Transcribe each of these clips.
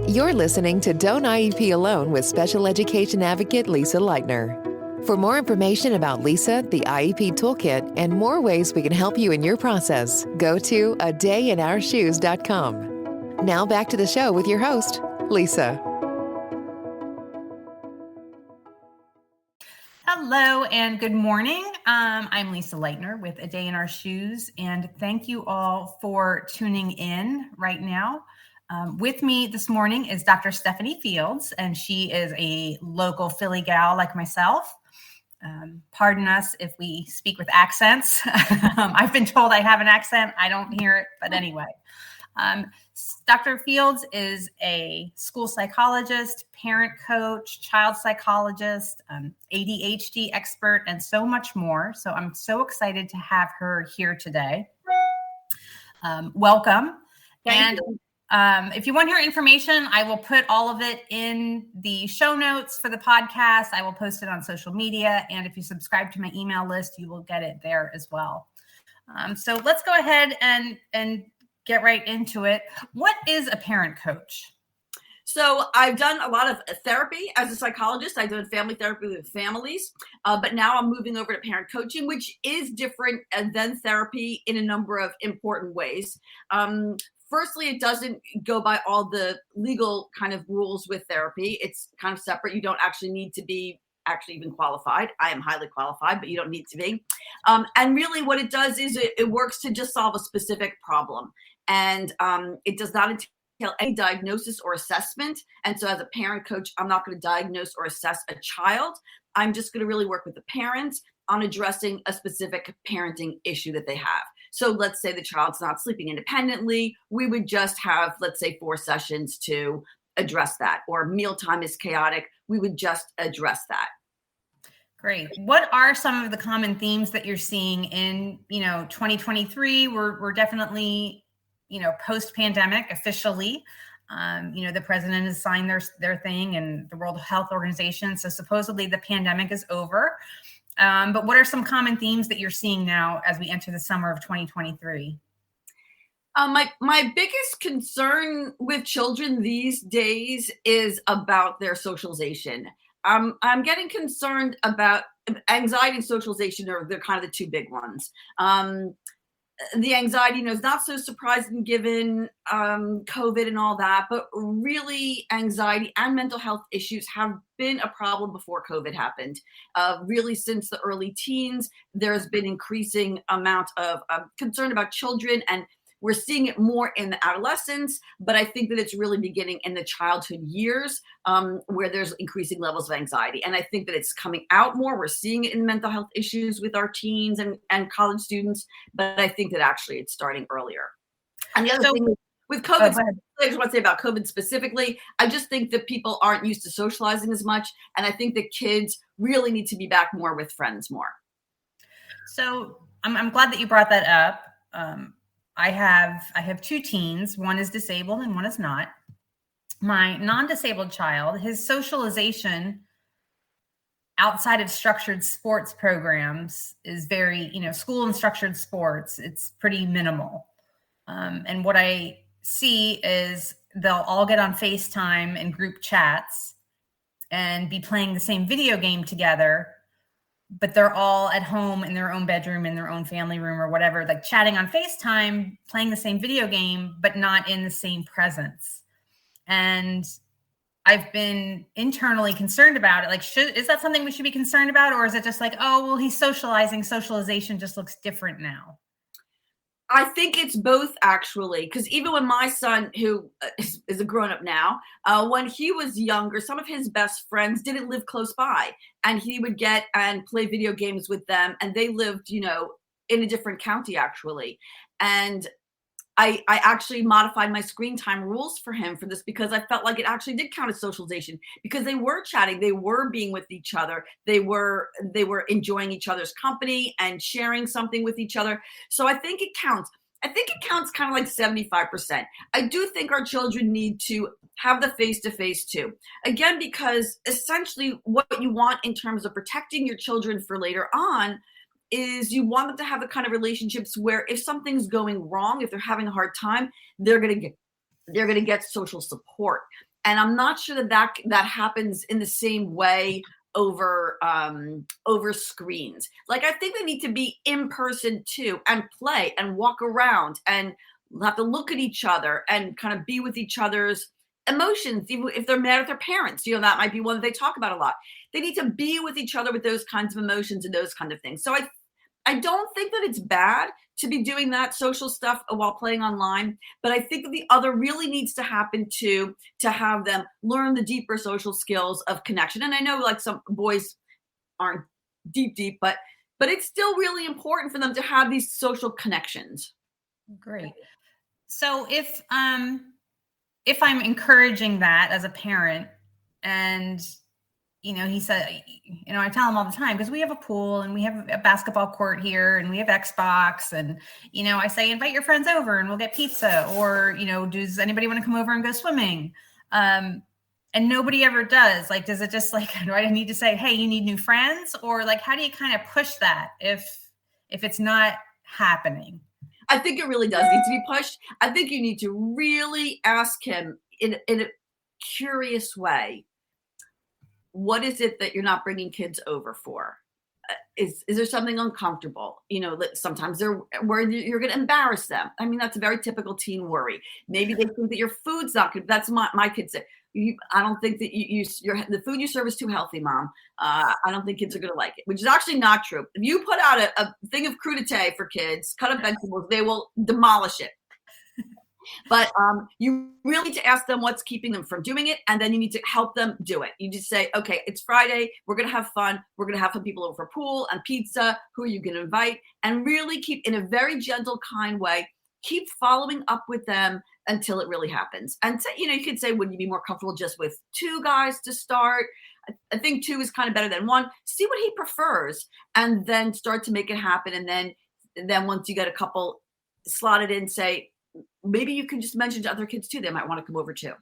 You're listening to Don't IEP Alone with special education advocate Lisa Leitner. For more information about Lisa, the IEP Toolkit, and more ways we can help you in your process, go to adayinourshoes.com. Now back to the show with your host, Lisa. Hello and good morning. I'm Lisa Leitner with A Day in Our Shoes, and thank you all for tuning in right now. With me this morning is Dr. Stephanie Fields, and she is a local Philly gal like myself. Pardon us if we speak with accents. I've been told I have an accent. I don't hear it, but anyway. Dr. Fields is a school psychologist, parent coach, child psychologist, ADHD expert, and so much more. So I'm so excited to have her here today. Welcome. Thank you. If you want her information, I will put all of it in the show notes for the podcast. I will post it on social media. And if you subscribe to my email list, you will get it there as well. So let's go ahead and get right into it. What is a parent coach? So I've done a lot of therapy as a psychologist. I've done family therapy with families, but now I'm moving over to parent coaching, which is different than therapy in a number of important ways. Firstly, it doesn't go by all the legal kind of rules with therapy. It's kind of separate. You don't actually need to be actually even qualified. I am highly qualified, but you don't need to be. And really what it does is it works to just solve a specific problem. And it does not entail any diagnosis or assessment. And so as a parent coach, I'm not going to diagnose or assess a child. I'm just going to really work with the parents on addressing a specific parenting issue that they have. So let's say the child's not sleeping independently. We would just have, let's say, 4 sessions to address that. Or mealtime is chaotic. We would just address that. Great. What are some of the common themes that you're seeing in, 2023? We're definitely, post-pandemic officially. The president has signed their thing and the World Health Organization. So supposedly the pandemic is over. But what are some common themes that you're seeing now as we enter the summer of 2023? My biggest concern with children these days is about their socialization. I'm getting concerned about anxiety and socialization. They're kind of the two big ones. The anxiety, is not so surprising given COVID and all that, but really anxiety and mental health issues have been a problem before COVID happened. Really since the early teens, there's been increasing amount of concern about children, and we're seeing it more in the adolescence, but I think that it's really beginning in the childhood years where there's increasing levels of anxiety. And I think that it's coming out more. We're seeing it in mental health issues with our teens and college students, but I think that actually it's starting earlier. And the other thing with COVID, I just want to say about COVID specifically, I just think that people aren't used to socializing as much. And I think that kids really need to be back more with friends more. So I'm glad that you brought that up. I have 2 teens. One is disabled and one is not. My non-disabled child, his socialization outside of structured sports programs is very, school and structured sports, it's pretty minimal. And what I see is they'll all get on FaceTime and group chats and be playing the same video game together, but they're all at home in their own bedroom, in their own family room or whatever, like chatting on FaceTime, playing the same video game, but not in the same presence. And I've been internally concerned about it. Like, is that something we should be concerned about? Or is it just like, oh, well, he's socializing. Socialization just looks different now. I think it's both, actually, because even when my son, who is a grown-up now, when he was younger, some of his best friends didn't live close by, and he would get and play video games with them, and they lived, in a different county, actually. And I actually modified my screen time rules for him for this because I felt like it actually did count as socialization because they were chatting, they were being with each other, they were enjoying each other's company and sharing something with each other. So I think it counts. I think it counts kind of like 75%. I do think our children need to have the face-to-face too. Again, because essentially what you want in terms of protecting your children for later on is you want them to have the kind of relationships where if something's going wrong, if they're having a hard time, they're going to get social support. And I'm not sure that happens in the same way over screens. Like, I think they need to be in person too, and play and walk around and have to look at each other and kind of be with each other's emotions, even if they're mad at their parents. That might be one that they talk about a lot. They need to be with each other with those kinds of emotions and those kind of things. So I don't think that it's bad to be doing that social stuff while playing online, but I think that the other really needs to happen too, to have them learn the deeper social skills of connection. And I know like some boys aren't deep, but it's still really important for them to have these social connections. Great. So if I'm encouraging that as a parent, and he said, I tell him all the time, because we have a pool and we have a basketball court here and we have Xbox, and I say, invite your friends over and we'll get pizza, or does anybody want to come over and go swimming? And nobody ever does. Like, does it just like, do I need to say, hey, you need new friends? Or like, how do you kind of push that if it's not happening? I think it really does need to be pushed. I think you need to really ask him in a curious way, what is it that you're not bringing kids over for? Is there something uncomfortable? Sometimes they're worried you're going to embarrass them. I mean, that's a very typical teen worry. Maybe they think that your food's not good. That's my kids say. I don't think that the food you serve is too healthy, Mom. I don't think kids are going to like it, which is actually not true. If you put out a thing of crudité for kids, cut up vegetables, they will demolish it. But you really need to ask them what's keeping them from doing it, and then you need to help them do it. You just say, okay, it's Friday. We're going to have fun. We're going to have some people over for pool and pizza. Who are you going to invite? And really keep, in a very gentle, kind way, keep following up with them until it really happens. And say, you could say, would you be more comfortable just with 2 guys to start? I think 2 is kind of better than 1. See what he prefers, and then start to make it happen. And then once you get a couple slotted in, say, maybe you can just mention to other kids too, they might want to come over too.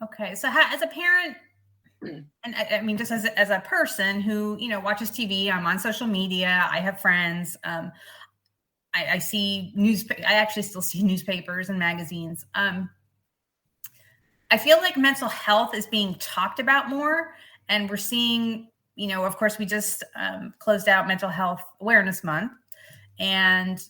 Okay. So as a parent, and I mean, just as a person who, watches TV, I'm on social media, I have friends, I see I actually still see newspapers and magazines. I feel like mental health is being talked about more, and we're seeing, of course, we just closed out Mental Health Awareness Month, and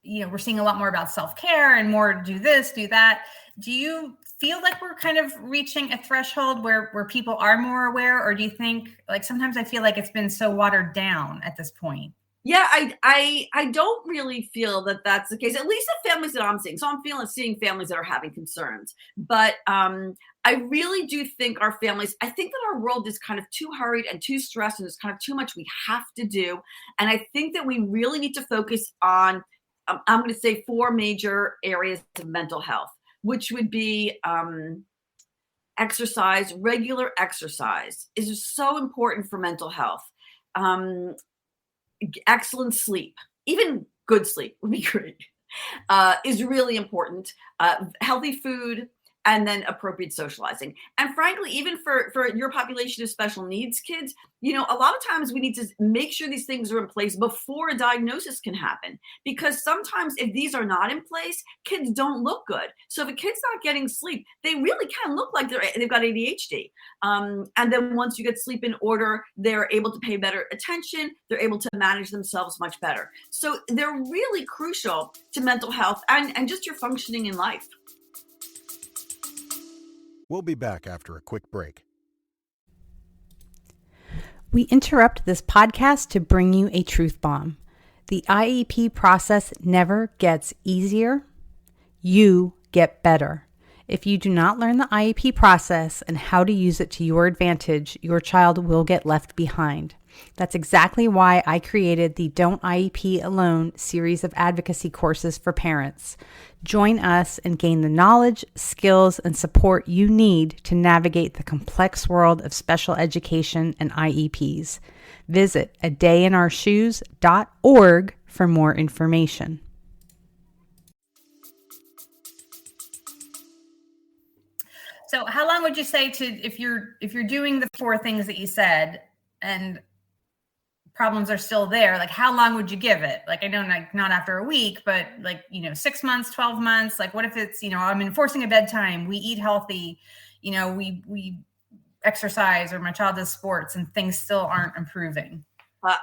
we're seeing a lot more about self-care and more do this, do that. Do you feel like we're kind of reaching a threshold where people are more aware, or do you think, like, sometimes I feel like it's been so watered down at this point? Yeah, I don't really feel that that's the case, at least the families that I'm seeing. So I'm seeing families that are having concerns. But I really do think I think that our world is kind of too hurried and too stressed, and there's kind of too much we have to do. And I think that we really need to focus on, I'm going to say 4 major areas of mental health, which would be exercise. Regular exercise is so important for mental health. Excellent sleep, even good sleep would be great, is really important. Healthy food, and then appropriate socializing. And frankly, even for your population of special needs kids, a lot of times we need to make sure these things are in place before a diagnosis can happen. Because sometimes if these are not in place, kids don't look good. So if a kid's not getting sleep, they really can look like they've got ADHD. And then once you get sleep in order, they're able to pay better attention. They're able to manage themselves much better. So they're really crucial to mental health and just your functioning in life. We'll be back after a quick break. We interrupt this podcast to bring you a truth bomb. The IEP process never gets easier. You get better. If you do not learn the IEP process and how to use it to your advantage, your child will get left behind. That's exactly why I created the Don't IEP Alone series of advocacy courses for parents. Join us and gain the knowledge, skills, and support you need to navigate the complex world of special education and IEPs. Visit adayinourshoes.org for more information. So how long would you say if you're doing the 4 things that you said, and problems are still there, like how long would you give it? Like, I know not after a week, but like, 6 months, 12 months, like what if it's, I'm enforcing a bedtime, we eat healthy, we exercise, or my child does sports and things still aren't improving?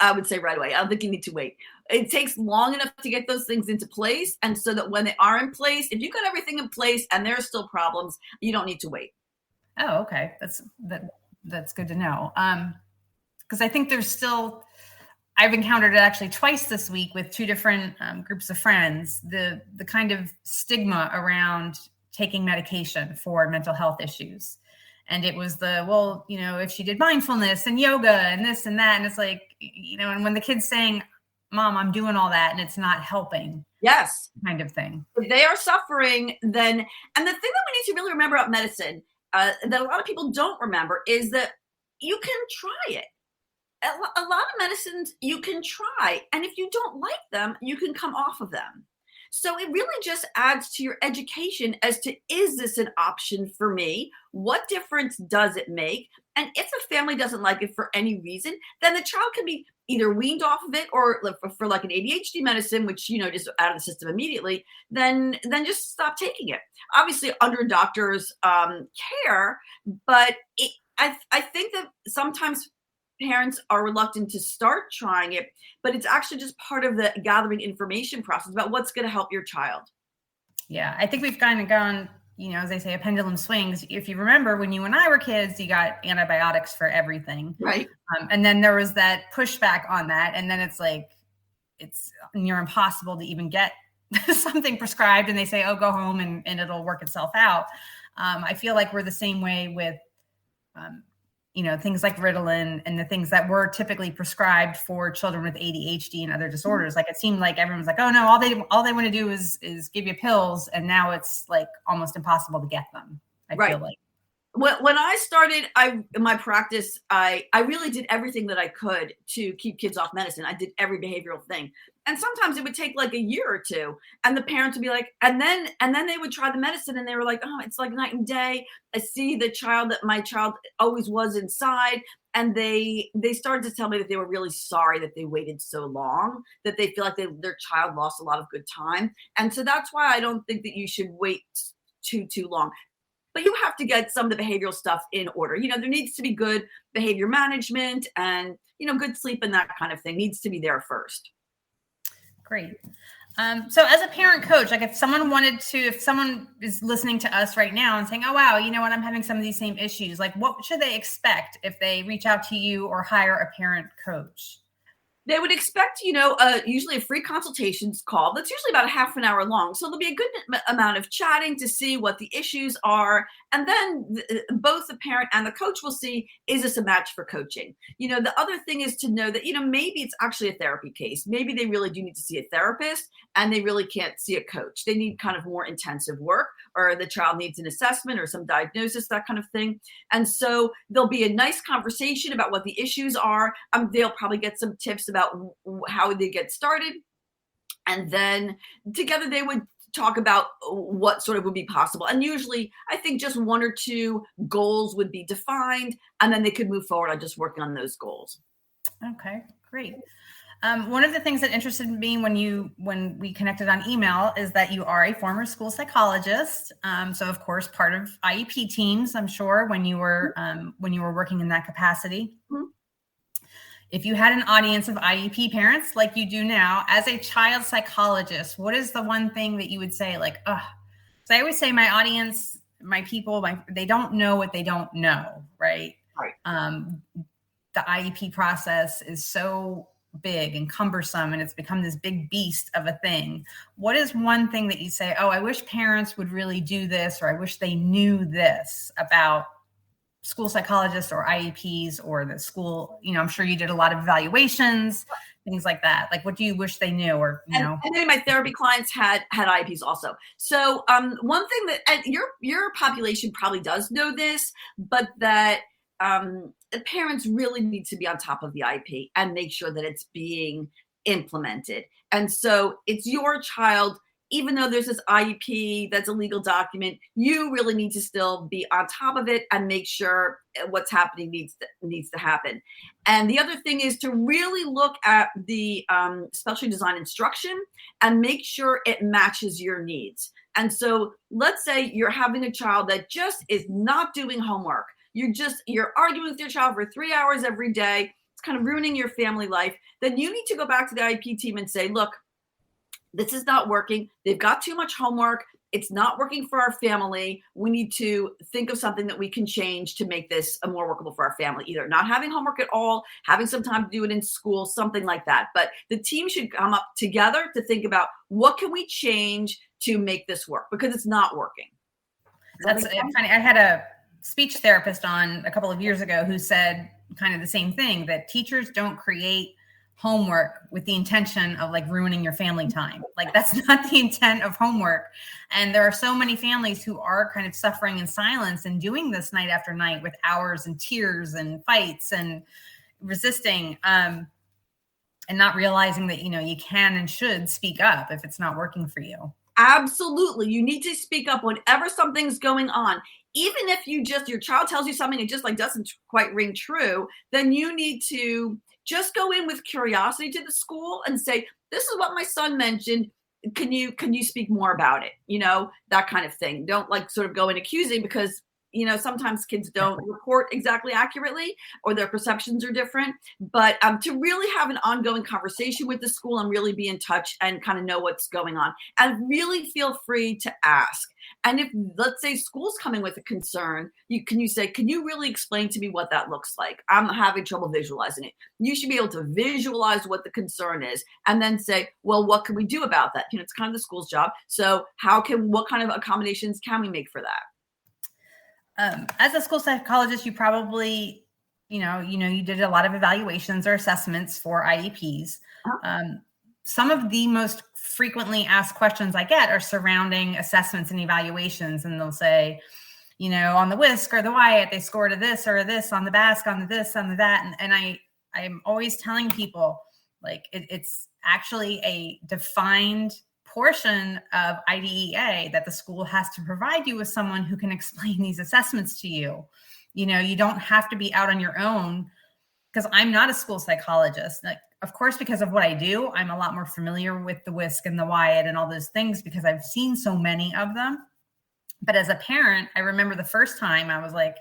I would say right away. I don't think you need to wait. It takes long enough to get those things into place. And so that when they are in place, if you've got everything in place and there are still problems, you don't need to wait. Oh, okay. That's good to know. Because I think I've encountered it actually twice this week with two different groups of friends, the kind of stigma around taking medication for mental health issues. And it was if she did mindfulness and yoga and this and that. And it's like, and when the kid's saying, Mom, I'm doing all that and it's not helping. Yes. Kind of thing. If they are suffering, then, and the thing that we need to really remember about medicine that a lot of people don't remember is that you can try it. A lot of medicines you can try. And if you don't like them, you can come off of them. So it really just adds to your education as to, is this an option for me? What difference does it make? And if the family doesn't like it for any reason, then the child can be either weaned off of it, or for like an ADHD medicine, which, just out of the system immediately, then just stop taking it. Obviously under a doctor's care, but I think that sometimes parents are reluctant to start trying it, but it's actually just part of the gathering information process about what's going to help your child. Yeah, I think we've kind of gone, as they say, a pendulum swings. If you remember when you and I were kids, you got antibiotics for everything. Right. And then there was that pushback on that. And then it's like, it's near impossible to even get something prescribed. And they say, oh, go home and it'll work itself out. I feel like we're the same way with, things like Ritalin and the things that were typically prescribed for children with ADHD and other disorders. Like, it seemed like everyone's like, oh no, all they want to do is give you pills. And now it's like almost impossible to get them. I feel like. When I started in my practice, I really did everything that I could to keep kids off medicine. I did every behavioral thing. And sometimes it would take like a year or two. And the parents would be like, and then they would try the medicine and they were like, oh, it's like night and day. I see the child that my child always was inside. And they started to tell me that they were really sorry that they waited so long, that they feel like their child lost a lot of good time. And so that's why I don't think that you should wait too long. But you have to get some of the behavioral stuff in order. There needs to be good behavior management and, good sleep and that kind of thing needs to be there first. Great. So as a parent coach, like if someone is listening to us right now and saying, oh, wow, you know what, I'm having some of these same issues. Like, what should they expect if they reach out to you or hire a parent coach? They would expect, usually a free consultations call. That's usually about a half an hour long. So there'll be a good amount of chatting to see what the issues are. And then both the parent and the coach will see, is this a match for coaching? The other thing is to know that, maybe it's actually a therapy case. Maybe they really do need to see a therapist and they really can't see a coach. They need kind of more intensive work, or the child needs an assessment or some diagnosis, that kind of thing. And so there'll be a nice conversation about what the issues are. They'll probably get some tips about how they get started. And then together they would talk about what sort of would be possible. And usually I think just one or two goals would be defined, and then they could move forward on just working on those goals. Okay, great. One of the things that interested me when we connected on email is that you are a former school psychologist. So of course, part of IEP teams, I'm sure, when you were working in that capacity. Mm-hmm. If you had an audience of IEP parents like you do now, as a child psychologist, what is the one thing that you would say, like, so I always say my audience, my people, they don't know what they don't know, right? Right. The IEP process is so big and cumbersome, and it's become this big beast of a thing. What is one thing that you say, oh, I wish parents would really do this, or I wish they knew this about school psychologists or IEPs or the school? I'm sure you did a lot of evaluations, things like that. Like, what do you wish they knew? Or, And then my therapy clients had IEPs also. So one thing that, and your population probably does know this, but that parents really need to be on top of the IEP and make sure that it's being implemented. And so it's your child even though there's this IEP that's a legal document, you really need to still be on top of it and make sure what's happening needs to happen. And the other thing is to really look at the specially designed instruction and make sure it matches your needs. And so let's say you're having a child that just is not doing homework. You're arguing with your child for 3 hours every day. It's kind of ruining your family life. Then you need to go back to the IEP team and say, look, this is not working. They've got too much homework. It's not working for our family. We need to think of something that we can change to make this more workable for our family. Either not having homework at all, having some time to do it in school, something like that. But the team should come up together to think about what can we change to make this work, because it's not working. That's funny. I had a speech therapist on a couple of years ago who said kind of the same thing, that teachers don't create homework with the intention of like ruining your family time. Like that's not the intent of homework. And there are so many families who are kind of suffering in silence and doing this night after night with hours and tears and fights and resisting, and not realizing that, you can and should speak up if it's not working for you. Absolutely. You need to speak up whenever something's going on. Even if your child tells you something and just like doesn't quite ring true, then you need to just go in with curiosity to the school and say, this is what my son mentioned. Can you speak more about it? That kind of thing. Don't like sort of go in accusing, because sometimes kids don't report exactly accurately, or their perceptions are different. But to really have an ongoing conversation with the school and really be in touch and kind of know what's going on, and really feel free to ask. And if, let's say, school's coming with a concern, can you really explain to me what that looks like? I'm having trouble visualizing it. You should be able to visualize what the concern is, and then say, well, what can we do about that? It's kind of the school's job. So what kind of accommodations can we make for that? As a school psychologist, you probably, you did a lot of evaluations or assessments for IEPs. Some of the most frequently asked questions I get are surrounding assessments and evaluations. And they'll say, on the WISC or the WIAT, they scored a this or a this, on the BASC, on the this, on the that. And I'm always telling people, like, it's actually a defined portion of IDEA that the school has to provide you with someone who can explain these assessments to you. You don't have to be out on your own, because I'm not a school psychologist. Like, of course, because of what I do, I'm a lot more familiar with the WISC and the WIAT and all those things because I've seen so many of them. But as a parent, I remember the first time I was like,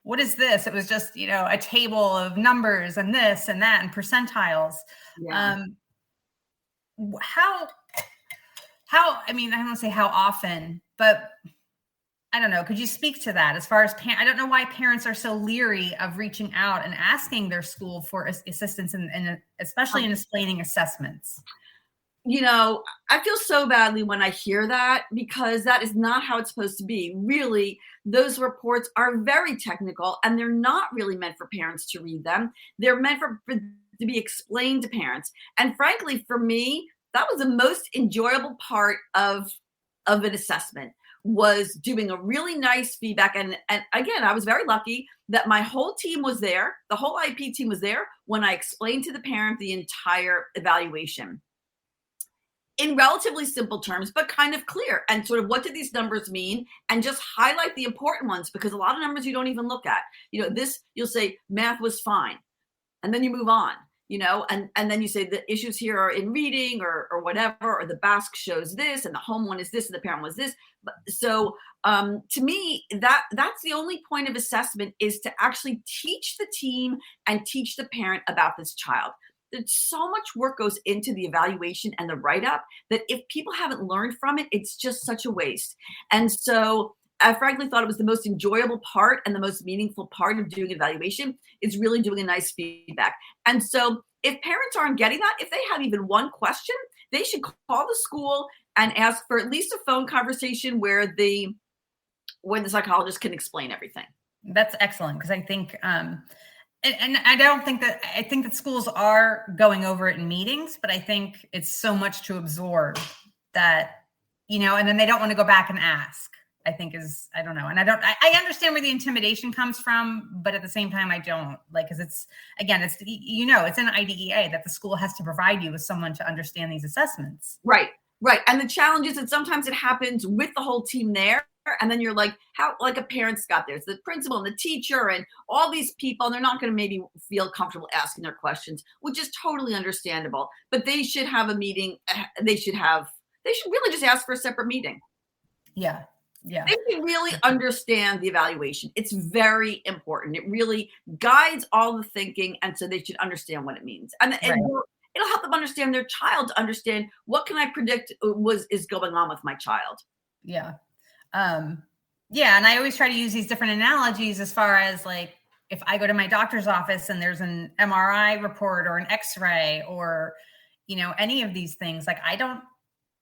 what is this? It was just, a table of numbers and this and that and percentiles. Yeah. I don't want to say how often, but I don't know. Could you speak to that as far as I don't know why parents are so leery of reaching out and asking their school for assistance, and especially in explaining assessments. I feel so badly when I hear that, because that is not how it's supposed to be. Really, those reports are very technical, and they're not really meant for parents to read them. They're meant to be explained to parents. And frankly, for me, that was the most enjoyable part of an assessment, was doing a really nice feedback. And again, I was very lucky that my whole team was there. The whole IEP team was there when I explained to the parent the entire evaluation in relatively simple terms, but kind of clear, and sort of what do these numbers mean, and just highlight the important ones, because a lot of numbers you don't even look at. You'll say math was fine, and then you move on. And then you say the issues here are in reading or whatever, or the BASC shows this, and the home one is this, and the parent was this. So to me, that's the only point of assessment, is to actually teach the team and teach the parent about this child. There's so much work goes into the evaluation and the write-up that if people haven't learned from it, it's just such a waste. And so I frankly thought it was the most enjoyable part and the most meaningful part of doing evaluation is really doing a nice feedback. And so if parents aren't getting that, if they have even one question, they should call the school and ask for at least a phone conversation where the psychologist can explain everything. That's excellent, because I think, and I think that schools are going over it in meetings, but I think it's so much to absorb that, and then they don't want to go back and ask. I think I don't know. And I understand where the intimidation comes from, but at the same time, I don't, because it's in IDEA that the school has to provide you with someone to understand these assessments. Right. Right. And the challenge is that sometimes it happens with the whole team there. And then you're like, how, like a parent's got there. It's the principal and the teacher and all these people, and they're not going to maybe feel comfortable asking their questions, which is totally understandable. But they should have a meeting. They should really just ask for a separate meeting. Yeah. Yeah. They should really understand the evaluation. It's very important. It really guides all the thinking. And so they should understand what it means. And it'll help them understand their child, to understand what can I predict is going on with my child. Yeah. Yeah. And I always try to use these different analogies as far as like, if I go to my doctor's office and there's an MRI report or an X-ray or, any of these things, like I don't,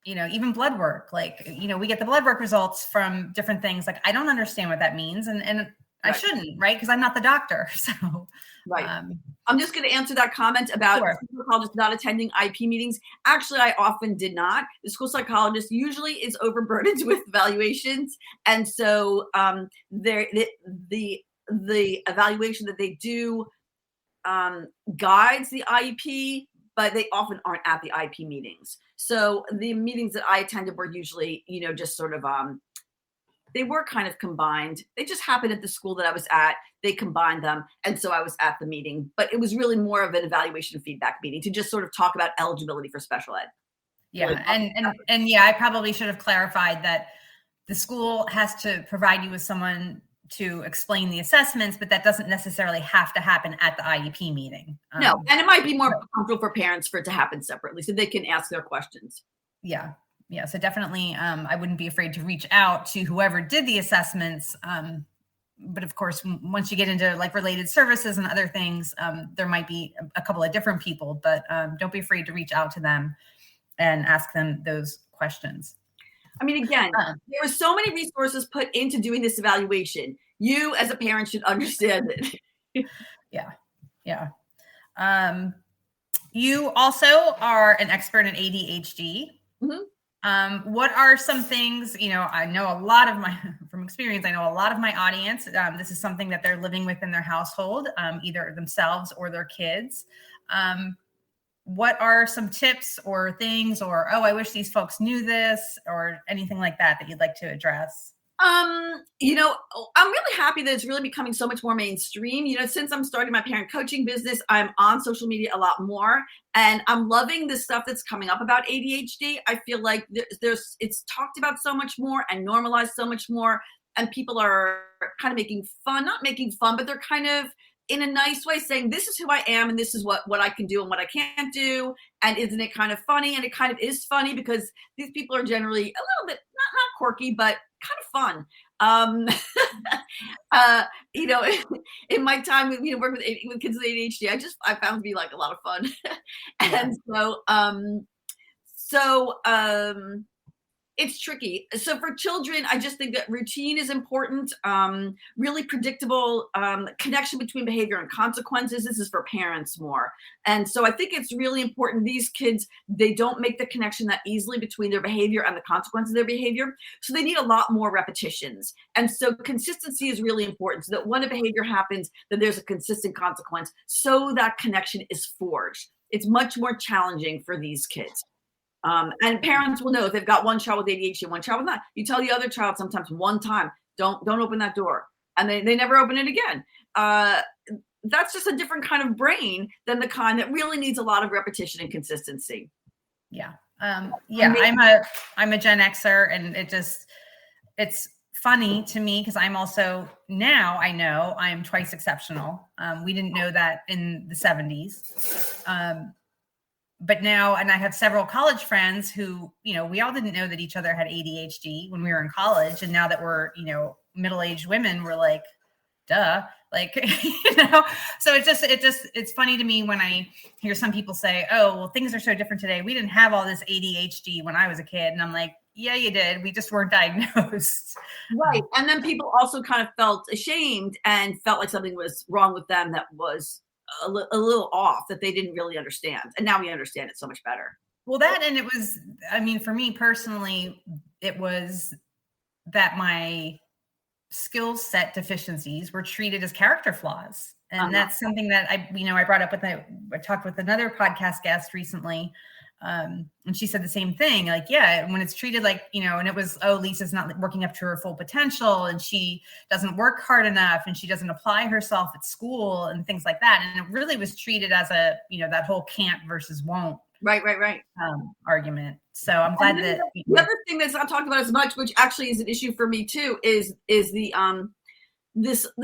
even blood work, like, we get the blood work results from different things. Like, I don't understand what that means. And I shouldn't, right? Because I'm not the doctor. So, right. I'm just going to answer that comment about school psychologists not attending IEP meetings. Actually, I often did not. The school psychologist usually is overburdened with evaluations. And so the evaluation that they do guides the IEP, but they often aren't at the IEP meetings. So the meetings that I attended were usually, just sort of, they were kind of combined. They just happened at the school that I was at. They combined them. And so I was at the meeting, but it was really more of an evaluation feedback meeting to just sort of talk about eligibility for special ed. Yeah. And yeah, I probably should have clarified that the school has to provide you with someone to explain the assessments, but that doesn't necessarily have to happen at the IEP meeting. No, and it might be more comfortable for parents for it to happen separately so they can ask their questions. Yeah. Yeah. So definitely, I wouldn't be afraid to reach out to whoever did the assessments. But of course, once you get into like related services and other things, there might be a couple of different people, but don't be afraid to reach out to them and ask them those questions. I mean, again, there were so many resources put into doing this evaluation. You as a parent should understand it. Yeah. Yeah. You also are an expert in ADHD. Mm-hmm. What are some things, I know from experience, I know a lot of my audience, this is something that they're living with in their household, either themselves or their kids. What are some tips or things or, I wish these folks knew this or anything like that you'd like to address? I'm really happy that it's really becoming so much more mainstream. Since I'm starting my parent coaching business, I'm on social media a lot more, and I'm loving the stuff that's coming up about ADHD. I feel like it's talked about so much more and normalized so much more, and people are kind of not making fun, but they're kind of in a nice way saying, this is who I am and this is what I can do and what I can't do. And isn't it kind of funny? And it kind of is funny because these people are generally a little bit, not quirky, but kind of fun. In my time with working with kids with ADHD, I found to be like a lot of fun. And so it's tricky. So for children, I just think that routine is important. Really predictable connection between behavior and consequences. This is for parents more. And so I think it's really important. These kids, they don't make the connection that easily between their behavior and the consequences of their behavior. So they need a lot more repetitions. And so consistency is really important so that when a behavior happens, then there's a consistent consequence so that connection is forged. It's much more challenging for these kids. And parents will know if they've got one child with ADHD, one child with not. You tell the other child sometimes one time, don't open that door. And they never open it again. That's just a different kind of brain than the kind that really needs a lot of repetition and consistency. Yeah. I'm a Gen Xer, and it's funny to me because I'm also, now I know I'm twice exceptional. We didn't know that in the 70s. But now, and I have several college friends who, we all didn't know that each other had ADHD when we were in college. And now that we're, middle-aged women, we're like, duh, like, so it's funny to me when I hear some people say, oh, well, things are so different today. We didn't have all this ADHD when I was a kid. And I'm like, yeah, you did. We just weren't diagnosed. Right. And then people also kind of felt ashamed and felt like something was wrong with them that was a little off, that they didn't really understand. And now we understand it so much better. Well, that, and it was, for me personally, it was that my skill set deficiencies were treated as character flaws. And that's something that I brought up I talked with another podcast guest recently, And she said the same thing, like, yeah, when it's treated like, and it was, oh, Lisa's not working up to her full potential and she doesn't work hard enough and she doesn't apply herself at school and things like that. And it really was treated as a, that whole can't versus won't. Right. Argument. So I'm glad that the other thing that's not talked about as much, which actually is an issue for me too, is the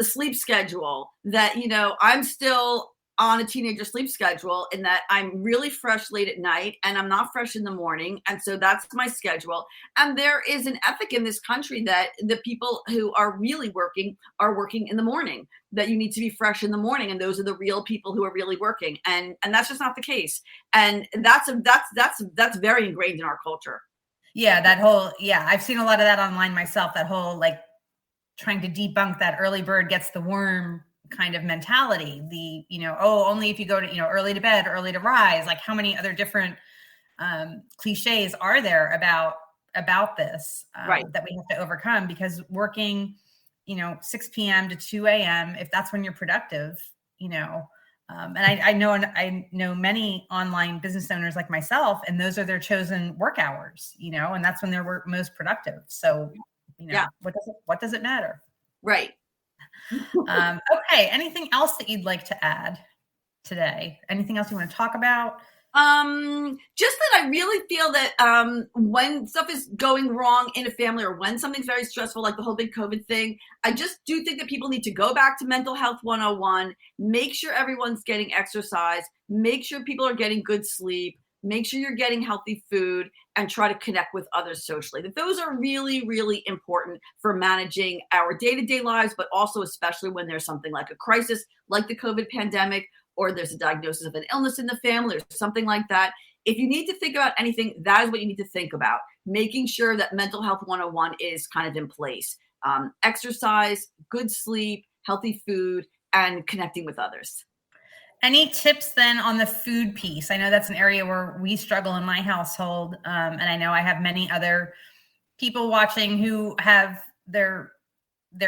sleep schedule that, I'm still on a teenager sleep schedule in that I'm really fresh late at night and I'm not fresh in the morning. And so that's my schedule. And there is an ethic in this country that the people who are really working are working in the morning, that you need to be fresh in the morning. And those are the real people who are really working. And that's just not the case. And that's very ingrained in our culture. Yeah. I've seen a lot of that online myself, that whole, like, trying to debunk that early bird gets the worm kind of mentality. Only if you go to, early to bed, early to rise, like how many other different cliches are there about this right. that we have to overcome, because working, 6 p.m. to 2 a.m., if that's when you're productive, and I know many online business owners like myself, and those are their chosen work hours, and that's when they're most productive. So, what does it matter? Right. Okay. Anything else that you'd like to add today? Anything else you want to talk about? Just that I really feel that when stuff is going wrong in a family, or when something's very stressful, like the whole big COVID thing, I just do think that people need to go back to Mental Health 101, make sure everyone's getting exercise, make sure people are getting good sleep, make sure you're getting healthy food, and try to connect with others socially. That those are really, really important for managing our day-to-day lives, but also especially when there's something like a crisis, like the COVID pandemic, or there's a diagnosis of an illness in the family or something like that. If you need to think about anything, that is what you need to think about. Making sure that Mental Health 101 is kind of in place. Exercise, good sleep, healthy food, and connecting with others. Any tips then on the food piece? I know that's an area where we struggle in my household. And I know I have many other people watching who have their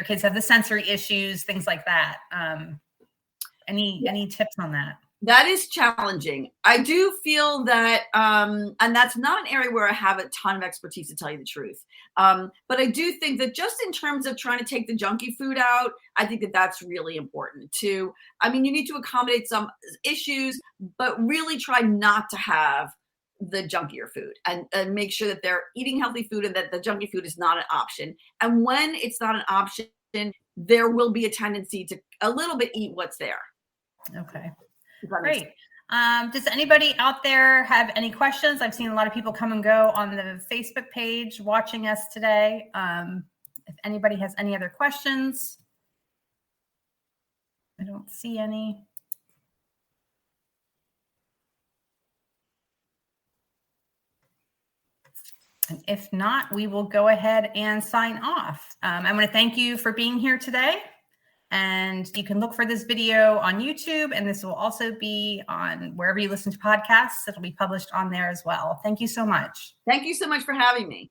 kids have the sensory issues, things like that. Any tips on that? That is challenging. I do feel that, and that's not an area where I have a ton of expertise, to tell you the truth. But I do think that just in terms of trying to take the junky food out, I think that that's really important too. I mean, you need to accommodate some issues, but really try not to have the junkier food, and make sure that they're eating healthy food and that the junky food is not an option. And when it's not an option, there will be a tendency to a little bit eat what's there. Okay. Great. Does anybody out there have any questions? I've seen a lot of people come and go on the Facebook page watching us today. If anybody has any other questions, I don't see any. And if not, we will go ahead and sign off. I want to thank you for being here today. And you can look for this video on YouTube, and this will also be on wherever you listen to podcasts. It'll be published on there as well. Thank you so much. Thank you so much for having me.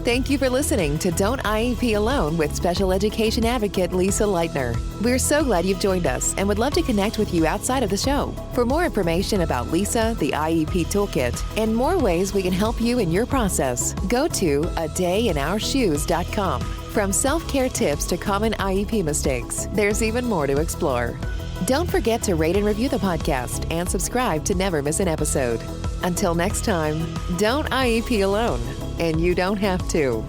Thank you for listening to Don't IEP Alone with Special Education Advocate Lisa Leitner. We're so glad you've joined us and would love to connect with you outside of the show. For more information about Lisa, the IEP Toolkit, and more ways we can help you in your process, go to adayinourshoes.com. From self-care tips to common IEP mistakes, there's even more to explore. Don't forget to rate and review the podcast and subscribe to never miss an episode. Until next time, don't IEP alone, and you don't have to.